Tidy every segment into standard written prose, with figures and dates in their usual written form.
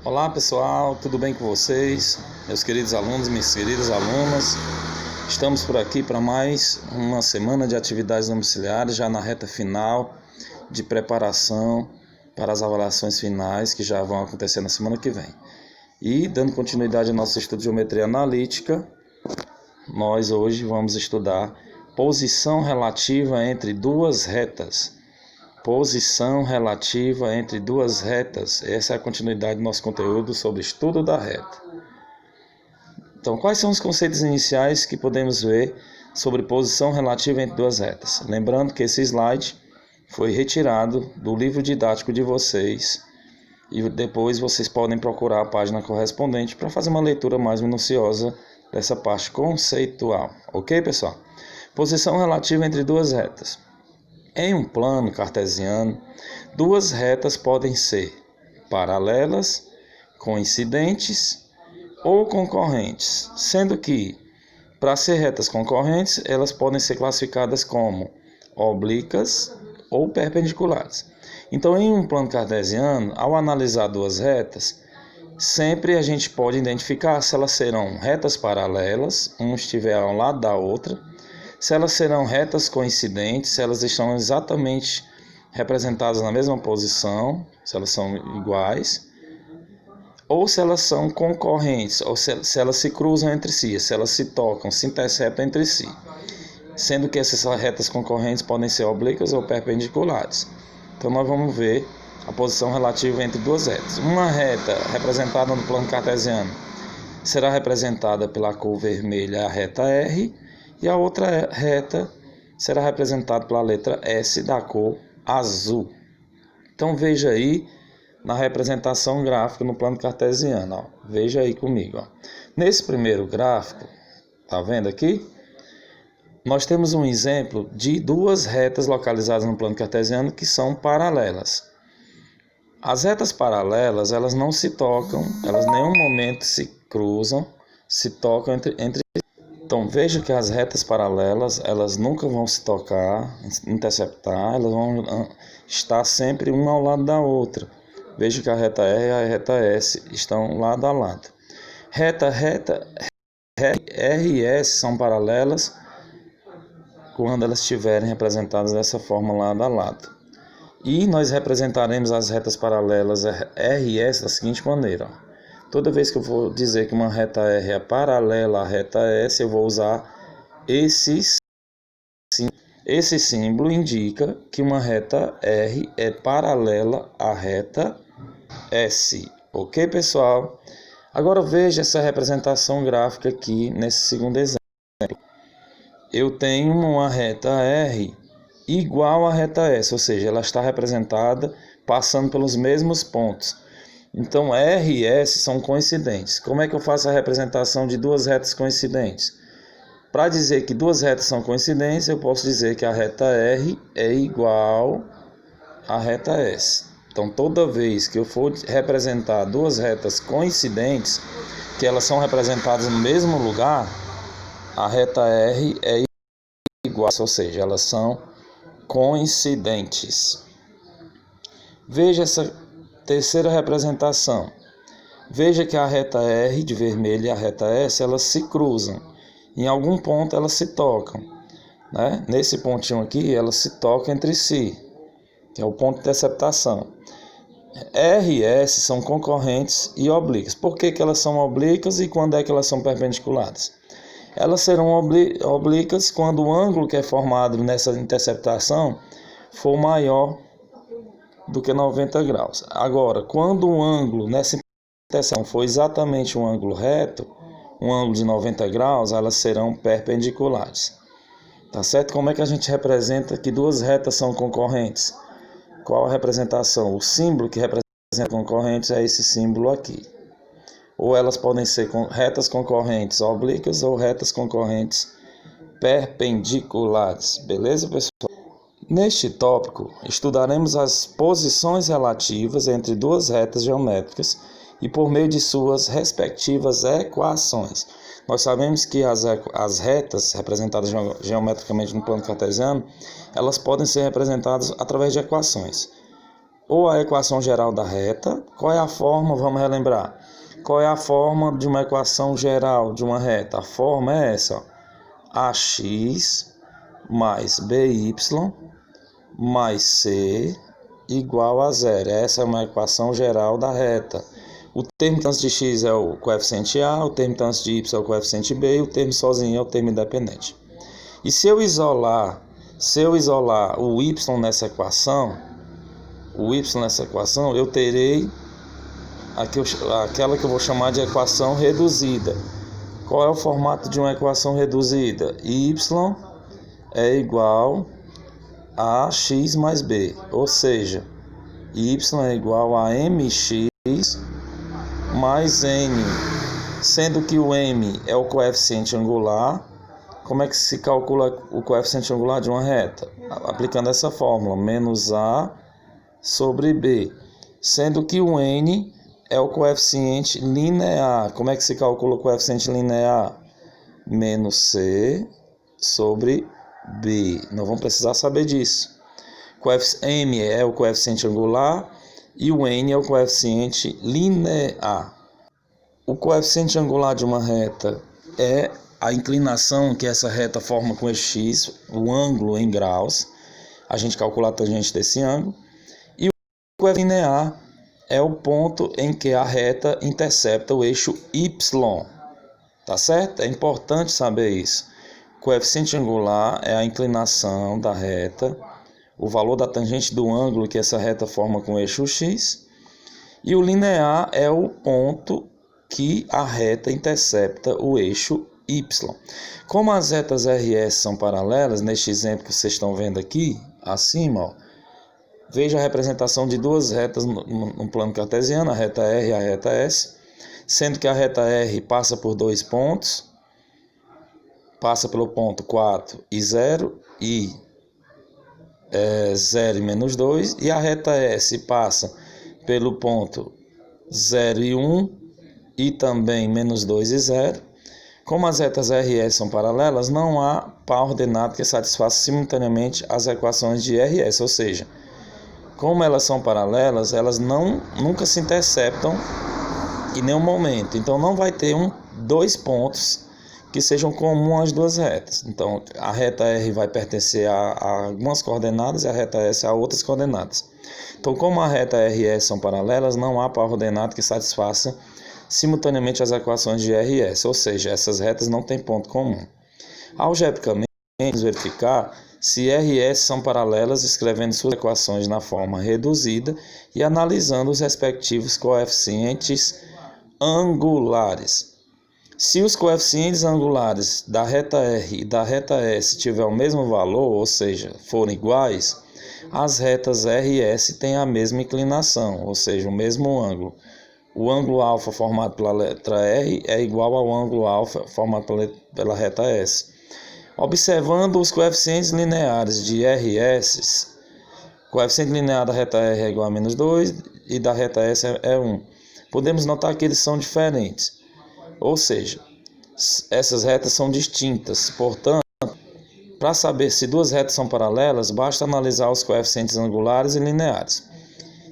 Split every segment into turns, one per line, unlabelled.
Olá pessoal, tudo bem com vocês? Meus queridos alunos, minhas queridas alunas, estamos por aqui para mais uma semana de atividades domiciliares, já na reta final de preparação para as avaliações finais que já vão acontecer na semana que vem. E dando continuidade ao nosso estudo de geometria analítica, nós hoje vamos estudar posição relativa entre duas retas. Posição relativa entre duas retas. Essa é a continuidade do nosso conteúdo sobre estudo da reta. Então, quais são os conceitos iniciais que podemos ver sobre posição relativa entre duas retas? Lembrando que esse slide foi retirado do livro didático de vocês e depois vocês podem procurar a página correspondente para fazer uma leitura mais minuciosa dessa parte conceitual. Ok, pessoal? Posição relativa entre duas retas. Em um plano cartesiano, duas retas podem ser paralelas, coincidentes ou concorrentes, sendo que, para ser retas concorrentes, elas podem ser classificadas como oblíquas ou perpendiculares. Então, em um plano cartesiano, ao analisar duas retas, sempre a gente pode identificar se elas serão retas paralelas, uma estiver ao lado da outra, se elas serão retas coincidentes, se elas estão exatamente representadas na mesma posição, se elas são iguais, ou se elas são concorrentes, ou se elas se cruzam entre si, se elas se tocam, se interceptam entre si, sendo que essas retas concorrentes podem ser oblíquas ou perpendiculares. Então nós vamos ver a posição relativa entre duas retas. Uma reta representada no plano cartesiano será representada pela cor vermelha, a reta R, e a outra reta será representada pela letra S da cor azul. Então veja aí na representação gráfica no plano cartesiano. Ó. Veja aí comigo. Ó. Nesse primeiro gráfico, tá vendo aqui? Nós temos um exemplo de duas retas localizadas no plano cartesiano que são paralelas. As retas paralelas, elas não se tocam, elas em nenhum momento se cruzam, se tocam entre. Então veja que as retas paralelas, elas nunca vão se tocar, interceptar, elas vão estar sempre uma ao lado da outra. Veja que a reta R e a reta S estão lado a lado. R e S são paralelas quando elas estiverem representadas dessa forma lado a lado. E nós representaremos as retas paralelas R e S da seguinte maneira. Toda vez que eu vou dizer que uma reta R é paralela à reta S, eu vou usar esse símbolo. Esse símbolo indica que uma reta R é paralela à reta S. Ok, pessoal? Agora veja essa representação gráfica aqui nesse segundo exemplo. Eu tenho uma reta R igual à reta S, ou seja, ela está representada passando pelos mesmos pontos. Então, R e S são coincidentes. Como é que eu faço a representação de duas retas coincidentes? Para dizer que duas retas são coincidentes, eu posso dizer que a reta R é igual à reta S. Então, toda vez que eu for representar duas retas coincidentes, que elas são representadas no mesmo lugar, a reta R é igual, ou seja, elas são coincidentes. Veja essa terceira representação. Veja que a reta R de vermelho e a reta S, elas se cruzam. Em algum ponto elas se tocam. Né? Nesse pontinho aqui, elas se tocam entre si, que é o ponto de interceptação. R e S são concorrentes e oblíquas. Por que elas são oblíquas e quando é que elas são perpendiculares? Elas serão oblíquas quando o ângulo que é formado nessa interceptação for maior do que 90 graus. Agora, quando o ângulo nessa interseção for exatamente um ângulo reto, um ângulo de 90 graus, elas serão perpendiculares. Tá certo? Como é que a gente representa que duas retas são concorrentes? Qual a representação? O símbolo que representa concorrentes é esse símbolo aqui. Ou elas podem ser retas concorrentes oblíquas ou retas concorrentes perpendiculares. Beleza, pessoal? Neste tópico, estudaremos as posições relativas entre duas retas geométricas e por meio de suas respectivas equações. Nós sabemos que as retas representadas geometricamente no plano cartesiano, elas podem ser representadas através de equações. ou a equação geral da reta. Qual é a forma? Vamos relembrar. Qual é a forma de uma equação geral de uma reta? A forma é essa, ó. AX mais BY mais C igual a zero. Essa é uma equação geral da reta. O termo antes de x é o coeficiente A, o termo antes de y é o coeficiente B e o termo sozinho é o termo independente. E se eu isolar o y nessa equação, eu terei aquela que eu vou chamar de equação reduzida. Qual é o formato de uma equação reduzida? Y é igual a x mais b, ou seja, y é igual a mx mais n, sendo que o m é o coeficiente angular. Como é que se calcula o coeficiente angular de uma reta? Aplicando essa fórmula, menos a sobre b, sendo que o n é o coeficiente linear. Como é que se calcula o coeficiente linear? Menos c sobre b. Não vamos precisar saber disso. M é o coeficiente angular e o n é o coeficiente linear. O coeficiente angular de uma reta é a inclinação que essa reta forma com eixo x, o ângulo em graus. A gente calcula a tangente desse ângulo. E o coeficiente linear é o ponto em que a reta intercepta o eixo y. Tá certo? É importante saber isso. Coeficiente angular é a inclinação da reta, o valor da tangente do ângulo que essa reta forma com o eixo x. E o linear é o ponto que a reta intercepta o eixo y. Como as retas RS são paralelas, neste exemplo que vocês estão vendo aqui, acima, ó, veja a representação de duas retas no plano cartesiano, a reta R e a reta S, sendo que a reta R passa por dois pontos, passa pelo ponto 4 e 0 e 0 e menos 2, e a reta S passa pelo ponto 0 e 1 e também menos 2 e 0. Como as retas RS são paralelas, não há par ordenado que satisfaça simultaneamente as equações de RS, ou seja, como elas são paralelas, elas nunca se interceptam em nenhum momento. Então não vai ter dois pontos que sejam comuns às duas retas. Então a reta R vai pertencer a algumas coordenadas e a reta S a outras coordenadas. Então, como a reta R e S são paralelas, não há par ordenado que satisfaça simultaneamente as equações de RS, ou seja, essas retas não têm ponto comum. Algebricamente, vamos verificar se RS são paralelas escrevendo suas equações na forma reduzida e analisando os respectivos coeficientes angulares. Se os coeficientes angulares da reta R e da reta S tiverem o mesmo valor, ou seja, forem iguais, as retas R e S têm a mesma inclinação, ou seja, o mesmo ângulo. O ângulo alfa formado pela letra R é igual ao ângulo alfa formado pela reta S. Observando os coeficientes lineares de RS, o coeficiente linear da reta R é igual a menos 2 e da reta S é 1. Podemos notar que eles são diferentes, ou seja, essas retas são distintas. Portanto, para saber se duas retas são paralelas, basta analisar os coeficientes angulares e lineares.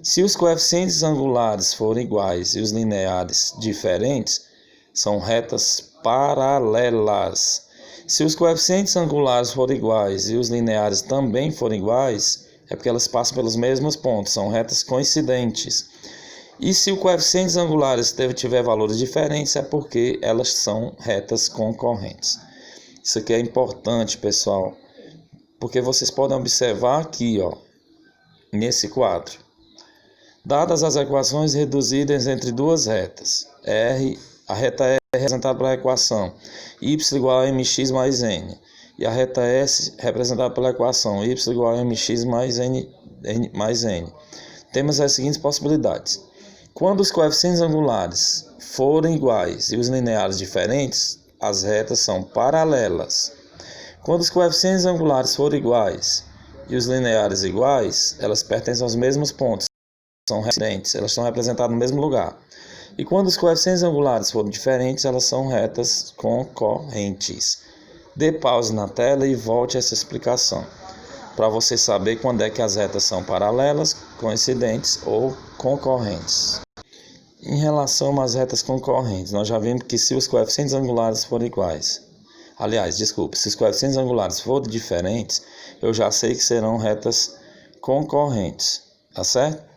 Se os coeficientes angulares forem iguais e os lineares diferentes, são retas paralelas. Se os coeficientes angulares forem iguais e os lineares também forem iguais, é porque elas passam pelos mesmos pontos, são retas coincidentes. E se os coeficientes angulares tiver valores diferentes, é porque elas são retas concorrentes. Isso aqui é importante, pessoal, porque vocês podem observar aqui, ó, nesse quadro. Dadas as equações reduzidas entre duas retas, a reta R é representada pela equação y igual a mx mais n, e a reta S representada pela equação y igual a mx mais n, temos as seguintes possibilidades. Quando os coeficientes angulares forem iguais e os lineares diferentes, as retas são paralelas. Quando os coeficientes angulares forem iguais e os lineares iguais, elas pertencem aos mesmos pontos, são residentes, elas estão representadas no mesmo lugar. E quando os coeficientes angulares forem diferentes, elas são retas concorrentes. Dê pause na tela e volte a essa explicação. para você saber quando é que as retas são paralelas, coincidentes ou concorrentes. Em relação às retas concorrentes, nós já vimos que se os coeficientes angulares forem iguais, se os coeficientes angulares forem diferentes, eu já sei que serão retas concorrentes, tá certo?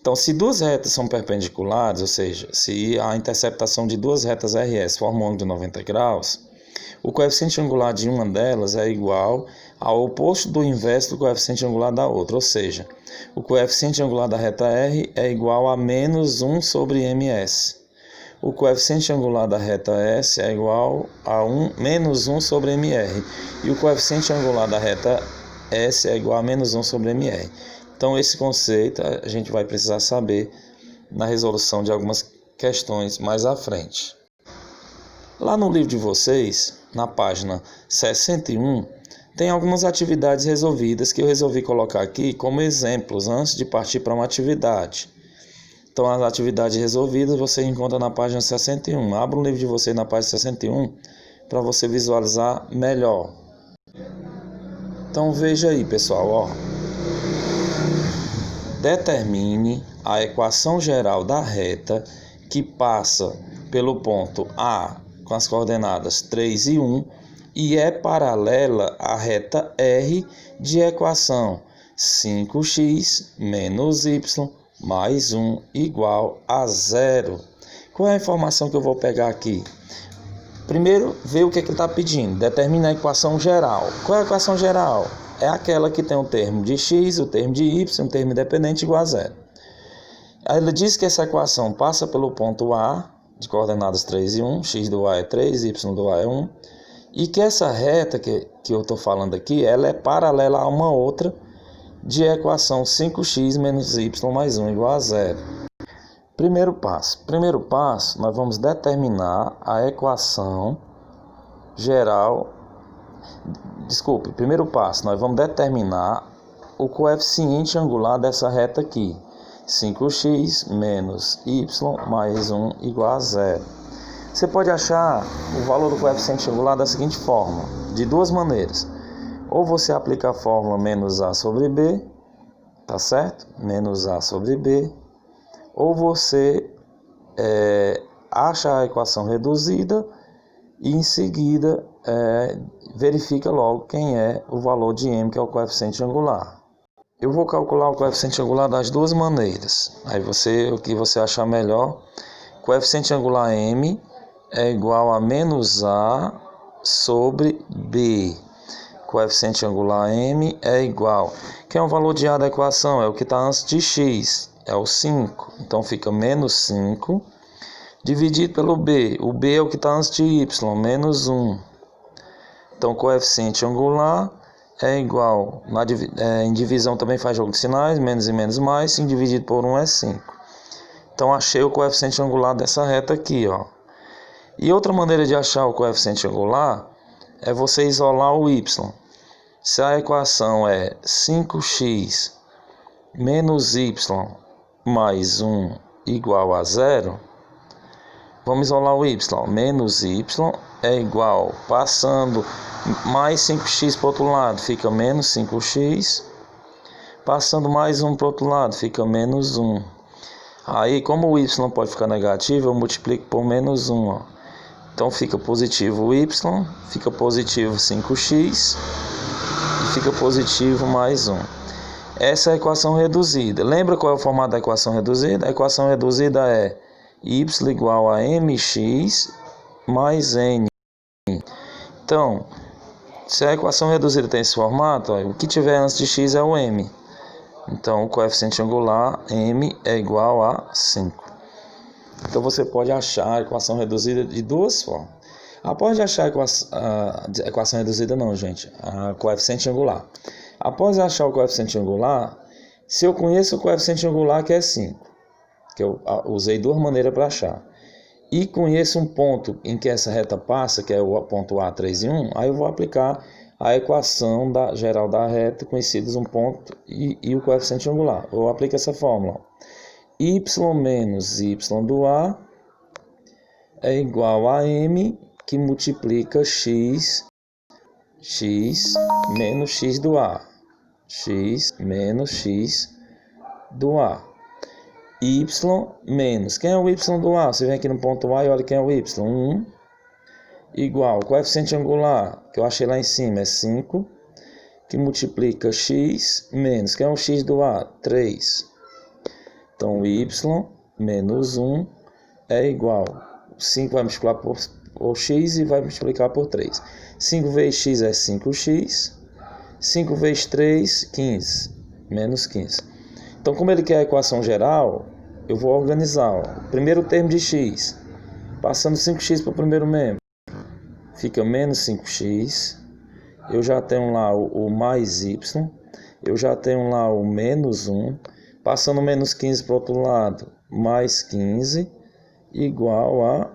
Então, se duas retas são perpendiculares, ou seja, se a interceptação de duas retas RS forma um ângulo de 90 graus, o coeficiente angular de uma delas é igual ao oposto do inverso do coeficiente angular da outra, ou seja, o coeficiente angular da reta R é igual a menos 1 sobre ms. O coeficiente angular da reta S é igual a menos 1 sobre mr. E o coeficiente angular da reta S é igual a menos 1 sobre mr. Então, esse conceito a gente vai precisar saber na resolução de algumas questões mais à frente. Lá no livro de vocês, na página 61, tem algumas atividades resolvidas que eu resolvi colocar aqui como exemplos antes de partir para uma atividade. Então, as atividades resolvidas você encontra na página 61. Abra o livro de vocês na página 61 para você visualizar melhor. Então, veja aí, pessoal, ó. Determine a equação geral da reta que passa pelo ponto A com as coordenadas 3 e 1 e é paralela à reta R de equação 5x menos y mais 1 igual a 0. Qual é a informação que eu vou pegar aqui? Primeiro, ver o que ele está pedindo. Determina a equação geral. Qual é a equação geral? É aquela que tem o termo de x, o termo de y, o termo independente igual a 0. Aí ele diz que essa equação passa pelo ponto A, de coordenadas 3 e 1, x do A é 3, y do A é 1, e que essa reta que eu estou falando aqui, ela é paralela a uma outra de equação 5x menos y mais 1 igual a 0. Primeiro passo, nós vamos determinar a equação geral. Primeiro passo, nós vamos determinar o coeficiente angular dessa reta aqui. 5x menos y mais 1 igual a 0. Você pode achar o valor do coeficiente angular da seguinte forma, de duas maneiras. Ou você aplica a fórmula menos a sobre b, tá certo? Menos a sobre b. Ou você acha a equação reduzida e em seguida verifica logo quem é o valor de m, que é o coeficiente angular. Eu vou calcular o coeficiente angular das duas maneiras. Aí o que você achar melhor. Coeficiente angular m é igual a menos a sobre b. Coeficiente angular m é igual. Quem é o valor de a da equação? É o que está antes de x. É o 5. Então fica menos 5 dividido pelo b. O b é o que está antes de y, menos 1. Então coeficiente angular é igual, em divisão também faz jogo de sinais, menos e menos mais, 5 dividido por 1 é 5. Então achei o coeficiente angular dessa reta aqui, ó. E outra maneira de achar o coeficiente angular é você isolar o y. Se a equação é 5x menos y mais 1 igual a 0, vamos isolar o y. Menos y é igual, passando mais 5x para o outro lado, fica menos 5x. Passando mais 1 para o outro lado, fica menos 1. Aí, como o y pode ficar negativo, eu multiplico por menos 1. Ó. Então, fica positivo o y, fica positivo 5x e fica positivo mais 1. Essa é a equação reduzida. Lembra qual é o formato da equação reduzida? A equação reduzida é y igual a mx mais n. Então, se a equação reduzida tem esse formato, ó, o que tiver antes de x é o m. Então, o coeficiente angular m é igual a 5. Então, você pode achar a equação reduzida de duas formas. Após achar a equação reduzida, não, gente, a coeficiente angular. Após achar o coeficiente angular, se eu conheço o coeficiente angular que é 5, que eu usei duas maneiras para achar, e conheço um ponto em que essa reta passa, que é o ponto A, 3 e 1, aí eu vou aplicar a equação geral da reta, conhecidos um ponto e o coeficiente angular. Eu aplico essa fórmula. Y menos y do A é igual a m, que multiplica x menos x do A. x menos x do A. Y menos, quem é o y do A? Você vem aqui no ponto A e olha quem é o y, 1, igual, coeficiente angular, que eu achei lá em cima, é 5, que multiplica x menos, quem é o x do A? 3. Então, y menos 1 é igual, 5 vai multiplicar por x e vai multiplicar por 3. 5 vezes x é 5x, 5 vezes 3, 15, menos 15. Então, como ele quer a equação geral, eu vou organizar. O primeiro termo de x, passando 5x para o primeiro membro, fica menos 5x. Eu já tenho lá o mais y. Eu já tenho lá o menos 1. Passando menos 15 para o outro lado, mais 15, igual a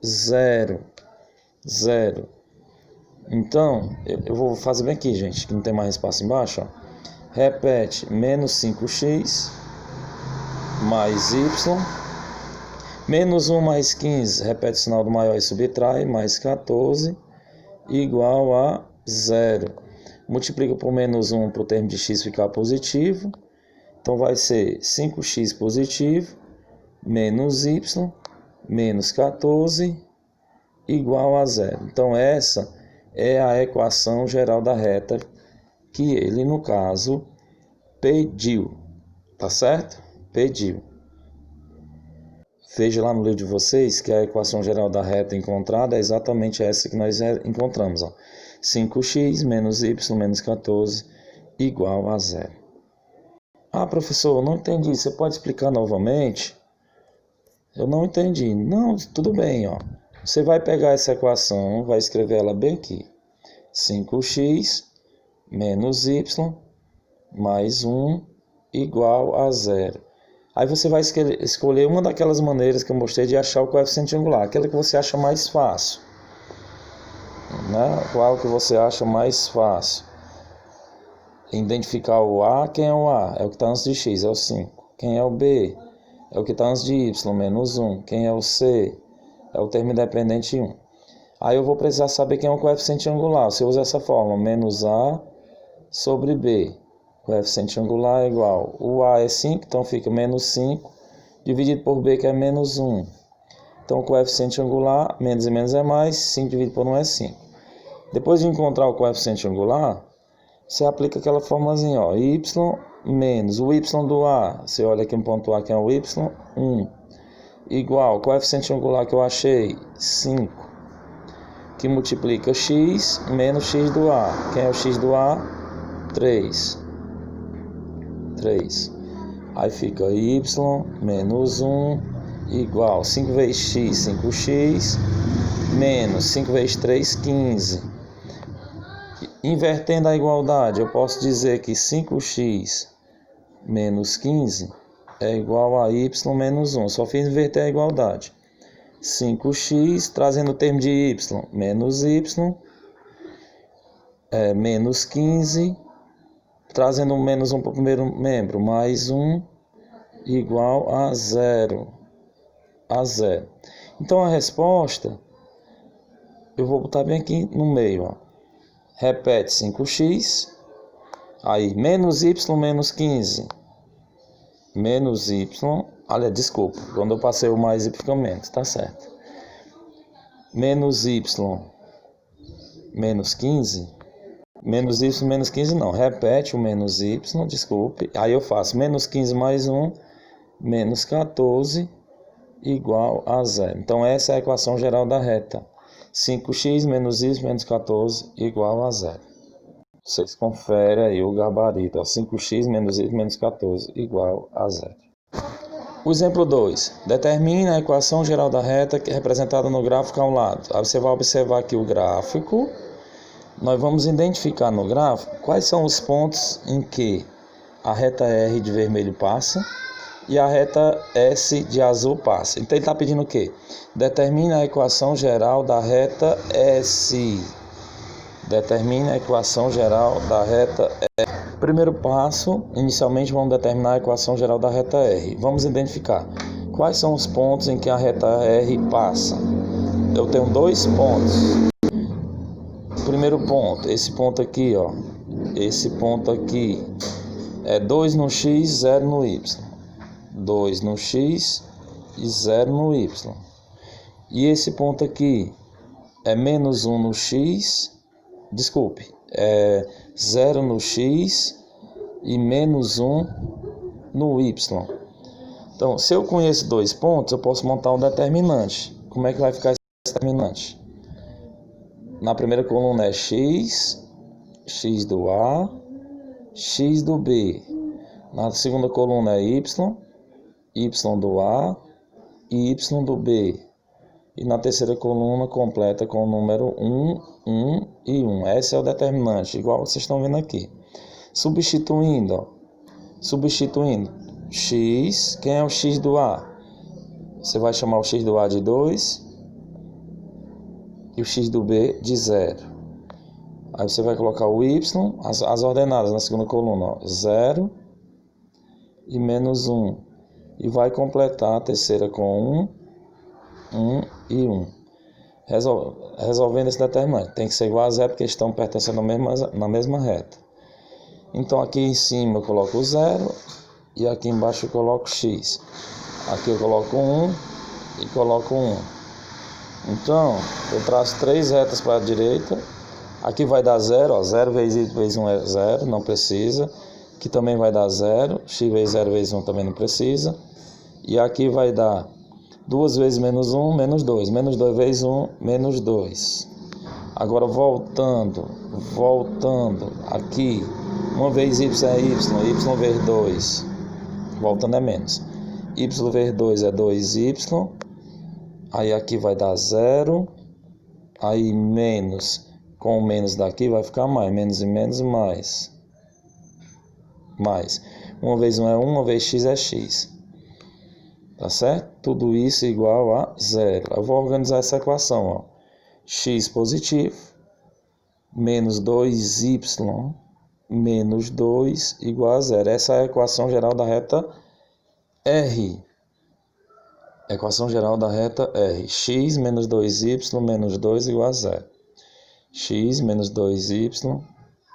0. 0. Então, eu vou fazer bem aqui, gente, que não tem mais espaço embaixo, ó. Repete, menos 5x, mais y, menos 1 mais 15, repete o sinal do maior e subtrai, mais 14, igual a 0. Multiplica por menos 1 para o termo de x ficar positivo, então vai ser 5x positivo, menos y, menos 14, igual a 0. Então essa é a equação geral da reta que ele, no caso, pediu, tá certo? Pediu. Veja lá no livro de vocês que a equação geral da reta encontrada é exatamente essa que nós encontramos, ó. 5x menos y menos 14 igual a 0. Ah, professor, eu não entendi, você pode explicar novamente? Eu não entendi. Não, tudo bem, ó. Você vai pegar essa equação, vai escrever ela bem aqui. 5x menos y mais 1 igual a 0. Aí você vai escolher uma daquelas maneiras que eu mostrei de achar o coeficiente angular, aquela que você acha mais fácil. Né? Qual que você acha mais fácil? Identificar o A, quem é o A? É o que está antes de x, é o 5. Quem é o B? É o que está antes de y, menos 1. Quem é o C? É o termo independente 1. Aí eu vou precisar saber quem é o coeficiente angular. Você usa essa fórmula, menos A sobre B. Coeficiente angular é igual. O A é 5, então fica menos 5, dividido por B, que é menos 1. Então o coeficiente angular, menos e menos é mais, 5 dividido por 1 é 5. Depois de encontrar o coeficiente angular, você aplica aquela formulazinha, ó, y menos o y do A. Você olha aqui no ponto A, que é o y, 1. Igual, coeficiente angular que eu achei, 5. Que multiplica x menos x do A. Quem é o x do A? 3. Aí fica y menos 1 igual 5 vezes x, 5x, menos 5 vezes 3, 15. Invertendo a igualdade, eu posso dizer que 5x menos 15 é igual a y menos 1. Só fiz inverter a igualdade. 5x, trazendo o termo de y, menos y, menos 15, trazendo menos 1 para o primeiro membro, mais 1, igual a 0. Então a resposta, eu vou botar bem aqui no meio, ó. Repete 5x, aí menos y menos 15, menos y, olha, desculpa, quando eu passei o mais y fica menos, tá certo. Menos y menos 15, menos y menos 15 não, repete o menos y, desculpe, aí eu faço menos 15 mais 1, menos 14, igual a 0. Então essa é a equação geral da reta. 5x menos y menos 14 igual a 0. Vocês conferem aí o gabarito, ó, 5x menos y menos 14 igual a 0. O exemplo 2. Determine a equação geral da reta que é representada no gráfico ao lado. Aí você vai observar aqui o gráfico. Nós vamos identificar no gráfico quais são os pontos em que a reta R de vermelho passa e a reta S de azul passa. Então ele está pedindo o quê? Determine a equação geral da reta S. Determine a equação geral da reta R. Primeiro passo, inicialmente vamos determinar a equação geral da reta R. Vamos identificar quais são os pontos em que a reta R passa. Eu tenho dois pontos. Primeiro ponto, esse ponto aqui, ó, esse ponto aqui é 2 no x, 0 no y. 2 no x e 0 no y. E esse ponto aqui é menos 1 no x, desculpe, é 0 no x e menos 1 no y. Então, se eu conheço 2 pontos, eu posso montar um determinante. Como é que vai ficar esse determinante? Na primeira coluna é x, x do A, x do B. Na segunda coluna é y, y do A e y do B. E na terceira coluna completa com o número 1, 1 e 1. Esse é o determinante, igual vocês estão vendo aqui. Substituindo x, quem é o x do A? Você vai chamar o x do A de 2 e o x do B de 0. Aí você vai colocar o y, as ordenadas na segunda coluna, 0 e menos 1. E vai completar a terceira com 1 e 1. Resolvendo esse determinante. Tem que ser igual a 0 porque estão pertencendo na mesma reta. Então aqui em cima eu coloco 0 e aqui embaixo eu coloco x. Aqui eu coloco 1 e coloco 1. Então eu traço 3 retas para a direita. Aqui vai dar 0, 0 vezes y vezes 1 é 0, não precisa. Aqui também vai dar 0, x vezes 0 vezes 1 também não precisa. E aqui vai dar 2 vezes menos 1, menos 2. Menos 2 vezes 1, menos 2. Agora voltando aqui, 1 vezes y é y, y vezes 2, voltando é menos. Y vezes 2 é 2y, aí aqui vai dar 0, aí menos, com o menos daqui vai ficar mais, menos e menos, mais. 1 vezes 1 é 1, 1 vezes x é x. Tá certo? Tudo isso igual a 0. Eu vou organizar essa equação, ó. X positivo, menos 2y, menos 2 igual a 0. Essa é a equação geral da reta R. Equação geral da reta R. X menos 2y menos 2 igual a 0. X menos 2y,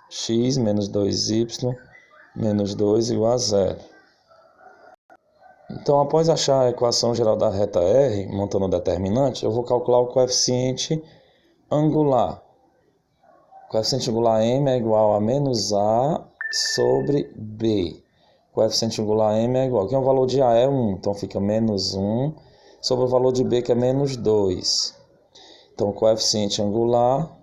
x menos 2y menos 2 igual a 0. Então, após achar a equação geral da reta R, montando o determinante, eu vou calcular o coeficiente angular. O coeficiente angular M é igual a menos A sobre B. O coeficiente angular M é igual. Aqui o valor de A é 1, então fica menos 1 sobre o valor de B, que é menos 2. Então, o coeficiente angular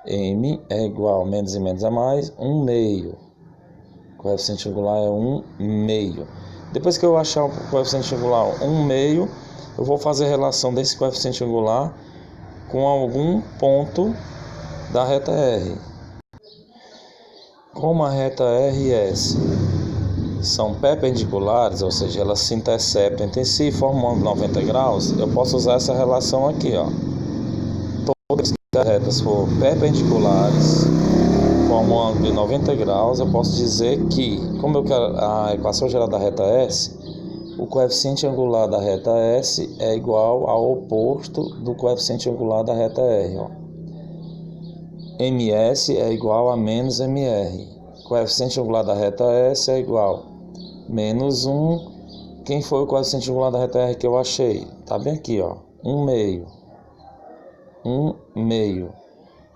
M é igual a menos e menos é mais, 1 meio. O coeficiente angular é 1 meio. Depois que eu achar o coeficiente angular 1 meio, eu vou fazer a relação desse coeficiente angular com algum ponto da reta R. Como a reta R e S são perpendiculares, ou seja, elas se interceptam entre si, formando 90 graus, eu posso usar essa relação aqui, ó. Todas as retas for perpendiculares, formam um ângulo de 90 graus, eu posso dizer que, como eu quero a equação geral da reta S, o coeficiente angular da reta S é igual ao oposto do coeficiente angular da reta R. Ó. MS é igual a menos MR. O coeficiente angular da reta S é igual a menos 1. Quem foi o coeficiente angular da reta R que eu achei? Tá bem aqui, ó. 1 meio. 1 meio.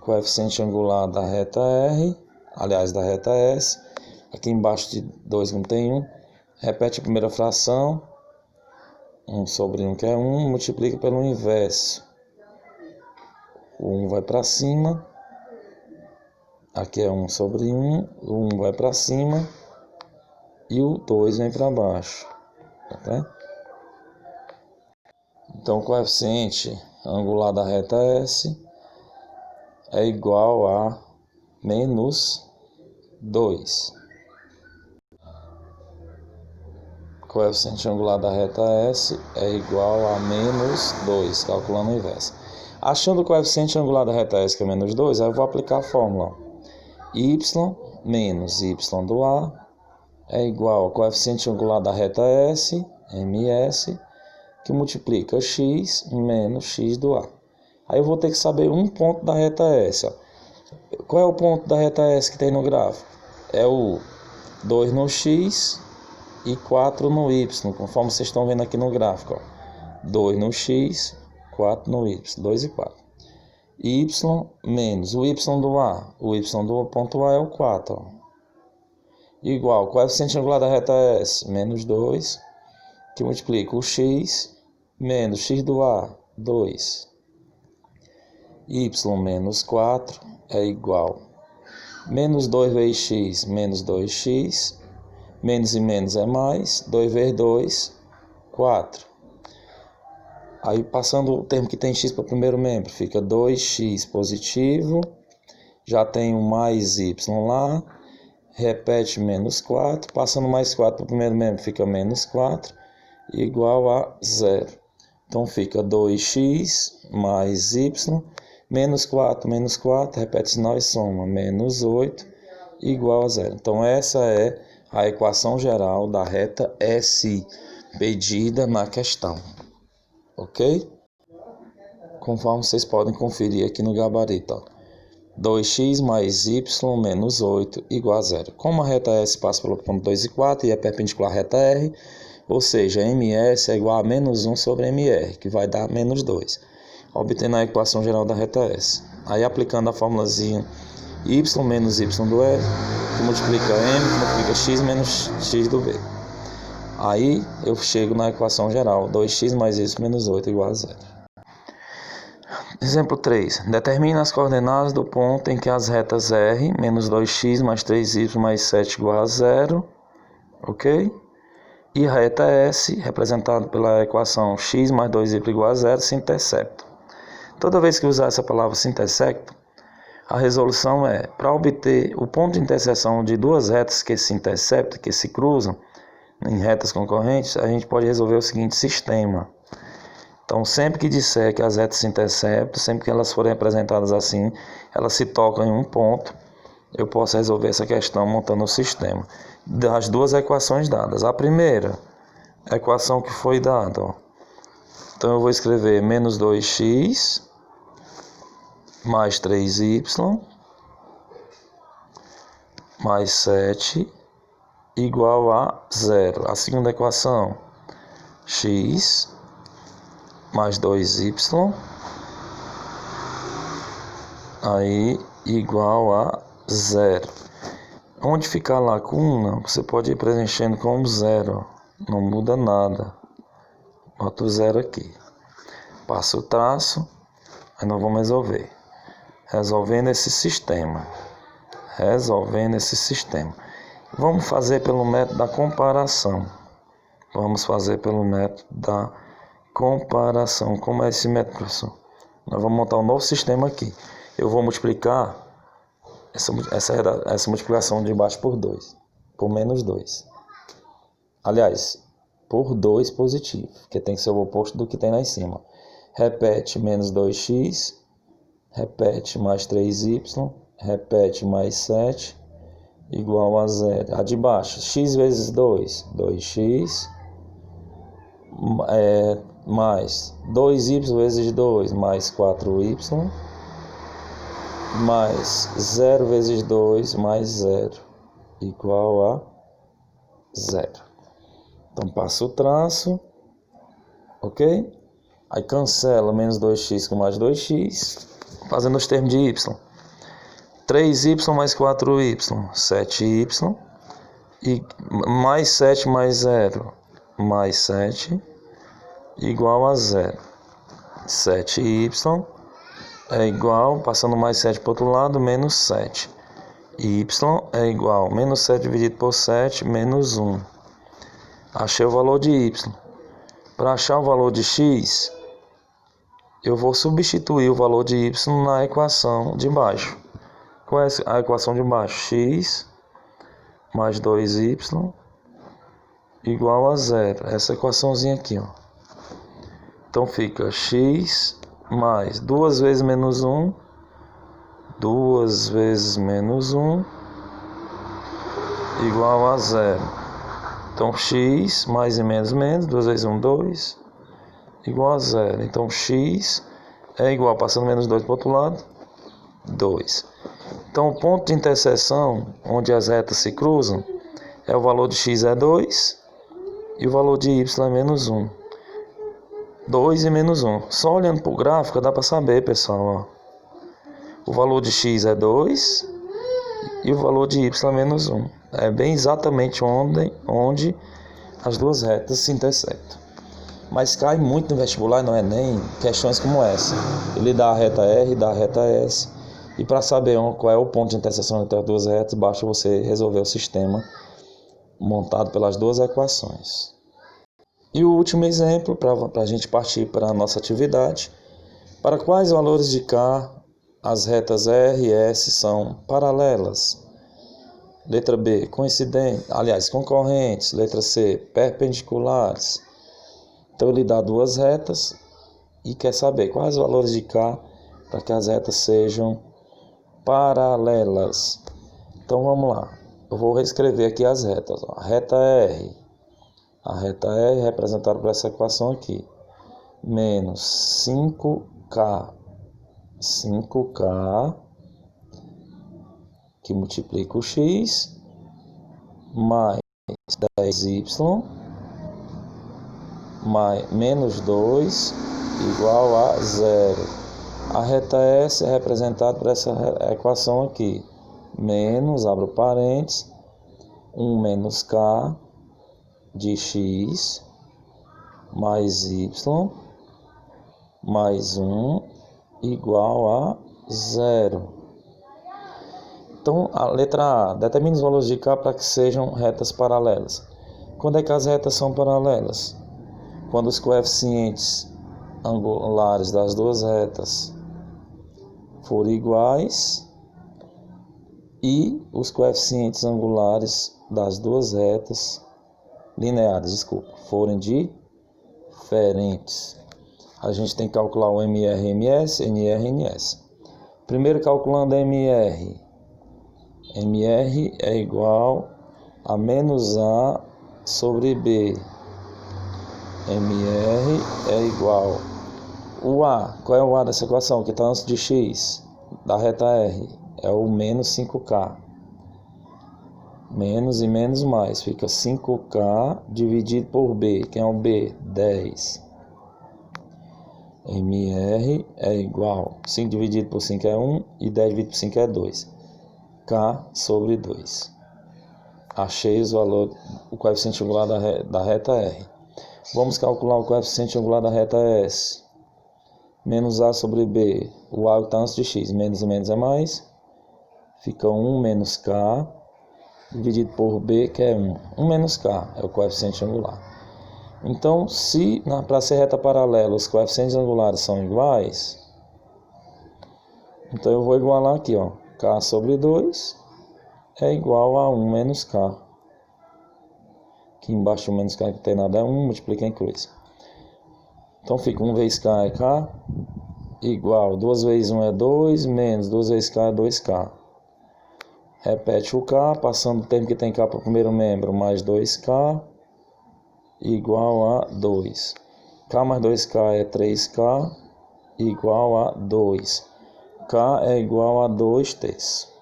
Coeficiente angular da reta R, aliás, da reta S. Aqui embaixo de 2 não tem 1. Repete a primeira fração. 1 sobre 1 que é 1, multiplica pelo inverso. O 1 vai para cima. Aqui é 1 sobre 1. O 1 vai para cima. E o 2 vem para baixo. Tá? Então, o coeficiente angular da reta S é igual a menos 2. Coeficiente angular da reta S é igual a menos 2, calculando o inverso. Achando o coeficiente angular da reta S, que é menos 2, aí eu vou aplicar a fórmula. Y menos y do A é igual ao coeficiente angular da reta S, MS, que multiplica x menos x do A. Aí eu vou ter que saber um ponto da reta S. Ó. Qual é o ponto da reta S que tem no gráfico? É o 2 no X e 4 no Y, conforme vocês estão vendo aqui no gráfico. Ó. 2 no X, 4 no Y, 2 e 4. Y menos o Y do A. O Y do ponto A é o 4. Ó. Igual, qual é o coeficiente angular da reta S? Menos 2, que multiplica o X menos X do A, 2. Y menos 4 é igual. Menos 2 vezes X, menos 2X. Menos e menos é mais. 2 vezes 2, 4. Aí passando o termo que tem X para o primeiro membro, fica 2X positivo. Já tem o mais Y lá. Repete menos 4. Passando mais 4 para o primeiro membro, fica menos 4. Igual a 0. Então fica 2x mais y, menos 4, repete se nós soma, menos 8, igual a 0. Então essa é a equação geral da reta S, pedida na questão. Ok? Conforme vocês podem conferir aqui no gabarito. Ó. 2x mais y menos 8 igual a 0. Como a reta S passa pelo ponto 2 e 4 e é perpendicular à reta R, ou seja, MS é igual a menos 1 sobre MR, que vai dar menos 2. Obtendo a equação geral da reta S. Aí aplicando a formulazinha y menos y do R, que multiplica M, que multiplica x menos x do B. Aí eu chego na equação geral, 2x mais y menos 8 igual a 0. Exemplo 3. Determina as coordenadas do ponto em que as retas R, menos 2x mais 3y mais 7 igual a 0, ok? E a reta S, representada pela equação x mais 2y igual a 0, se interceptam. Toda vez que usar essa palavra se intersectam, a resolução é, para obter o ponto de interseção de duas retas que se interceptam, que se cruzam em retas concorrentes, a gente pode resolver o seguinte sistema. Então, sempre que disser que as retas se interceptam, sempre que elas forem representadas assim, elas se tocam em um ponto, eu posso resolver essa questão montando o sistema das duas equações dadas. A primeira equação que foi dada, ó. Então eu vou escrever menos 2x mais 3y mais 7 igual a 0. A segunda equação, x mais 2y aí igual a 0. Onde ficar a lacuna, você pode ir preenchendo com 0. Não muda nada. Bota o 0 aqui. Passa o traço. Aí nós vamos resolver. Resolvendo esse sistema. Vamos fazer pelo método da comparação. Como é esse método, professor? Nós vamos montar um novo sistema aqui. Eu vou multiplicar essa multiplicação de baixo por 2, por menos 2. Aliás, por 2 positivo, que tem que ser o oposto do que tem lá em cima. Repete menos 2x, repete mais 3y, repete mais 7, igual a 0. A de baixo, x vezes 2, 2x, mais 2y vezes 2, mais 4y, mais 0 vezes 2, mais 0, igual a 0. Então, passa o traço, ok? Aí cancela menos 2x com mais 2x, fazendo os termos de y. 3y mais 4y, 7y, e mais 7 mais 0, mais 7, igual a 0. 7y é igual, passando mais 7 para o outro lado, menos 7. Y é igual, menos 7 dividido por 7, menos 1. Achei o valor de y. Para achar o valor de x, eu vou substituir o valor de y na equação de baixo. Qual é a equação de baixo? X mais 2y igual a 0. Essa equaçãozinha aqui, ó. Então fica x mais 2 vezes menos 1, 2 vezes menos 1, igual a 0. Então, x mais e menos menos, 2 vezes 1, 2, igual a 0. Então, x é igual, passando menos 2 para o outro lado, 2. Então, o ponto de interseção, onde as retas se cruzam, é o valor de x é 2 e o valor de y é menos 1. 2 e menos 1. Só olhando para o gráfico dá para saber, pessoal. Ó. O valor de x é 2 e o valor de y é menos 1. É bem exatamente onde as duas retas se intersectam. Mas cai muito no vestibular, não é nem questões como essa. Ele dá a reta R e dá a reta S. E para saber qual é o ponto de interseção entre as duas retas, basta você resolver o sistema montado pelas duas equações. E o último exemplo, para a gente partir para a nossa atividade. Para quais valores de K as retas R e S são paralelas? Letra B, concorrentes. Letra C, perpendiculares. Então ele dá duas retas e quer saber quais valores de K para que as retas sejam paralelas. Então vamos lá. Eu vou reescrever aqui as retas. Ó. A reta R é representada por essa equação aqui. Menos 5K que multiplica o x mais 10y mais menos 2 igual a 0. A reta S é representada por essa equação aqui. Menos, abro parênteses, 1 menos K de x mais y mais 1 igual a 0. Então, a letra A, determine os valores de K para que sejam retas paralelas. Quando é que as retas são paralelas? Quando os coeficientes angulares das duas retas forem iguais e os coeficientes angulares das duas retas lineares, forem diferentes. A gente tem que calcular o MR, MS, NR, NS. Primeiro calculando MR. MR é igual a menos A sobre B. MR é igual. O A, qual é o A dessa equação? Que está antes de x, da reta R. É o menos 5K. Menos e menos mais. Fica 5K dividido por B. Quem é o B? 10. MR é igual. 5 dividido por 5 é 1 e 10 dividido por 5 é 2. K sobre 2. Achei os valores, o coeficiente angular da reta R. Vamos calcular o coeficiente angular da reta S. Menos A sobre B. O A está antes de x. Menos e menos é mais. Fica 1 menos K dividido por B, que é 1. 1 menos K é o coeficiente angular. Então, se para ser reta paralela os coeficientes angulares são iguais, então eu vou igualar aqui, ó. K sobre 2 é igual a 1 menos K. Aqui embaixo o menos K que tem nada é 1, multiplica em cruz. Então fica 1 vezes K é K, igual 2 vezes 1 é 2, menos 2 vezes K é 2K. Repete o K, passando o termo que tem K para o primeiro membro, mais 2K, igual a 2. K mais 2K é 3K, igual a 2. K é igual a 2 terços.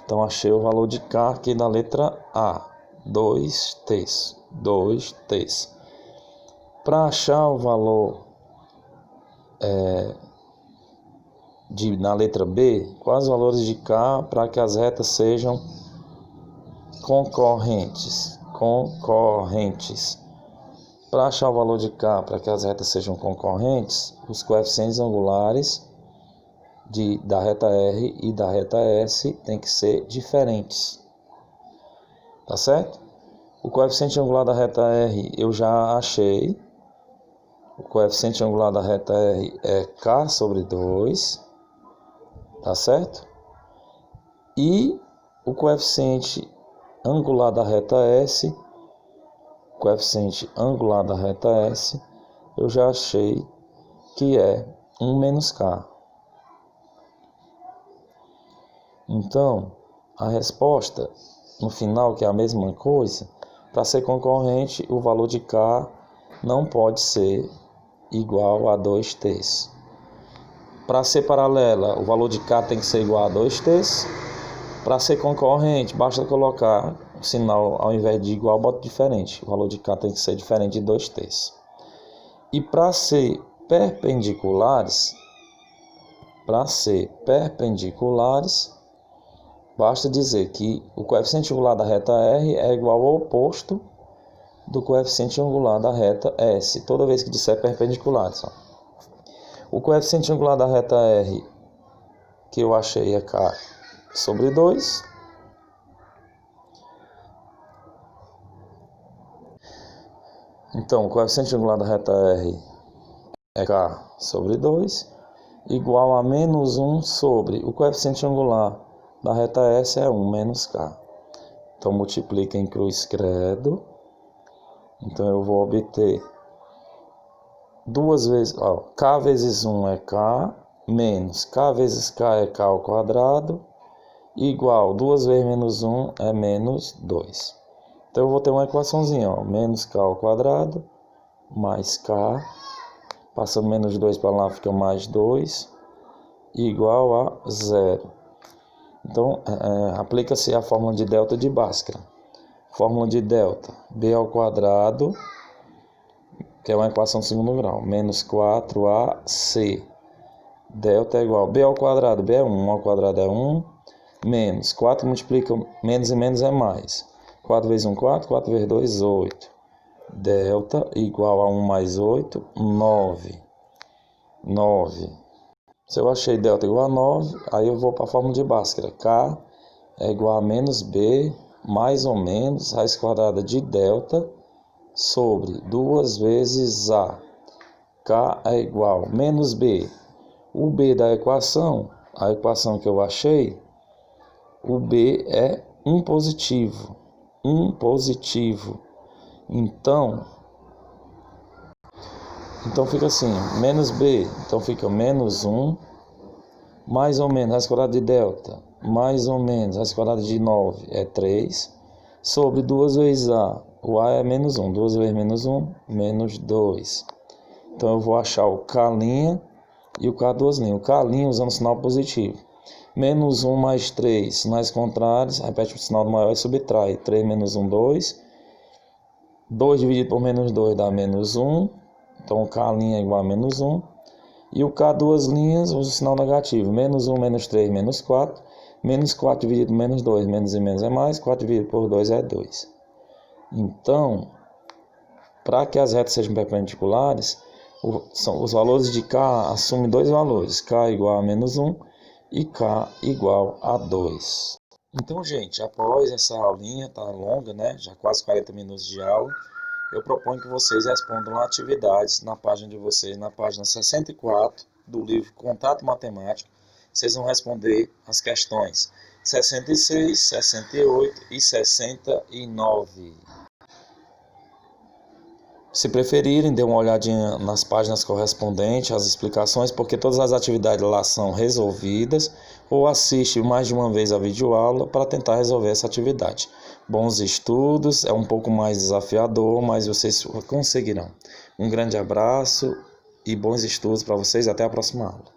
Então, achei o valor de K aqui na letra A. 2 terços. 2 terços. Para achar o valor na letra B, quais os valores de K para que as retas sejam concorrentes? Para achar o valor de K para que as retas sejam concorrentes, os coeficientes angulares da reta R e da reta S tem que ser diferentes. Tá certo? O coeficiente angular da reta R eu já achei. O coeficiente angular da reta R é K sobre 2. Tá certo? E o coeficiente angular da reta S, eu já achei que é 1 menos K. Então, a resposta no final, que é a mesma coisa, para ser concorrente, o valor de K não pode ser igual a 2 terços. Para ser paralela, o valor de K tem que ser igual a 2/3. Para ser concorrente, basta colocar o sinal, ao invés de igual, bota diferente. O valor de K tem que ser diferente de 2/3. E para ser perpendiculares, basta dizer que o coeficiente angular da reta R é igual ao oposto do coeficiente angular da reta S, toda vez que disser perpendiculares. O coeficiente angular da reta R que eu achei é K sobre 2. Então, o coeficiente angular da reta R é K sobre 2, igual a menos 1 sobre o coeficiente angular da reta S é 1 menos K. Então, multiplica em cruz credo. Então, eu vou obter duas vezes, K vezes 1 é K, menos K vezes K é K ao quadrado, igual 2 vezes menos 1 é menos 2. Então, eu vou ter uma equaçãozinha, menos K ao quadrado, mais K, passando menos 2 para lá fica mais 2, igual a 0. Então, aplica-se a fórmula de delta de Bhaskara. Fórmula de delta, B ao quadrado, que é uma equação de segundo grau, menos 4AC. Delta é igual a B ao quadrado, B é 1, 1 ao quadrado é 1, menos 4 multiplica menos e menos é mais. 4 vezes 1, 4, 4 vezes 2, 8. Delta igual a 1 mais 8, 9. 9. Se eu achei delta igual a 9, aí eu vou para a fórmula de Bhaskara. K é igual a menos B, mais ou menos, raiz quadrada de delta, sobre 2 vezes A. K é igual a menos B. O B da equação, a equação que eu achei, o B é 1 positivo. 1 positivo. Então fica assim, menos B, então fica menos 1, mais ou menos, raiz quadrada de delta, mais ou menos, raiz quadrada de 9 é 3, sobre 2 vezes A, o A é menos 1, 2 vezes menos 1, menos 2. Então eu vou achar o K' e o K duas linhas, o K' usando o sinal positivo. Menos 1 mais 3, sinais contrários, repete o sinal do maior e subtrai, 3 menos 1, 2. 2 dividido por menos 2 dá menos 1, então o K' é igual a menos 1. E o K duas linhas usa o sinal negativo, menos 1, menos 3, menos 4. Menos 4 dividido por menos 2, menos e menos é mais, 4 dividido por 2 é 2. Então, para que as retas sejam perpendiculares, os valores de K assumem dois valores, K igual a menos 1 e K igual a 2. Então, gente, após essa aulinha, tá longa, né? Já quase 40 minutos de aula, eu proponho que vocês respondam atividades na página de vocês, na página 64 do livro Contato Matemático. Vocês vão responder as questões 66, 68 e 69. Se preferirem, dê uma olhadinha nas páginas correspondentes, as explicações, porque todas as atividades lá são resolvidas, ou assiste mais de uma vez a videoaula para tentar resolver essa atividade. Bons estudos, é um pouco mais desafiador, mas vocês conseguirão. Um grande abraço e bons estudos para vocês, até a próxima aula.